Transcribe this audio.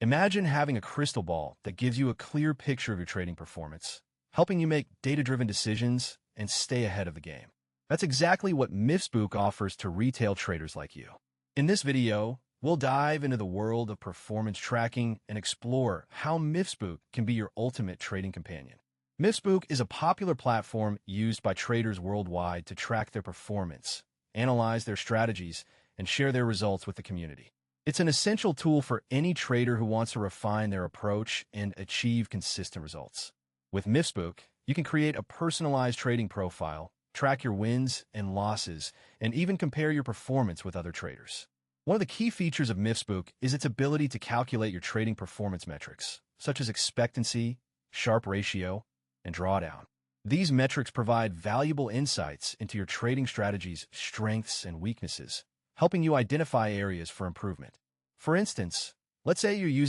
Imagine having a crystal ball that gives you a clear picture of your trading performance, helping you make data-driven decisions and stay ahead of the game. That's exactly what Myfxbook offers to retail traders like you. In this video, we'll dive into the world of performance tracking and explore how Myfxbook can be your ultimate trading companion. Myfxbook is a popular platform used by traders worldwide to track their performance, analyze their strategies, and share their results with the community. It's an essential tool for any trader who wants to refine their approach and achieve consistent results. With Myfxbook, you can create a personalized trading profile, track your wins and losses, and even compare your performance with other traders. One of the key features of Myfxbook is its ability to calculate your trading performance metrics, such as expectancy, Sharpe ratio, and drawdown. These metrics provide valuable insights into your trading strategy's strengths and weaknesses, helping you identify areas for improvement. For instance, let's say you're using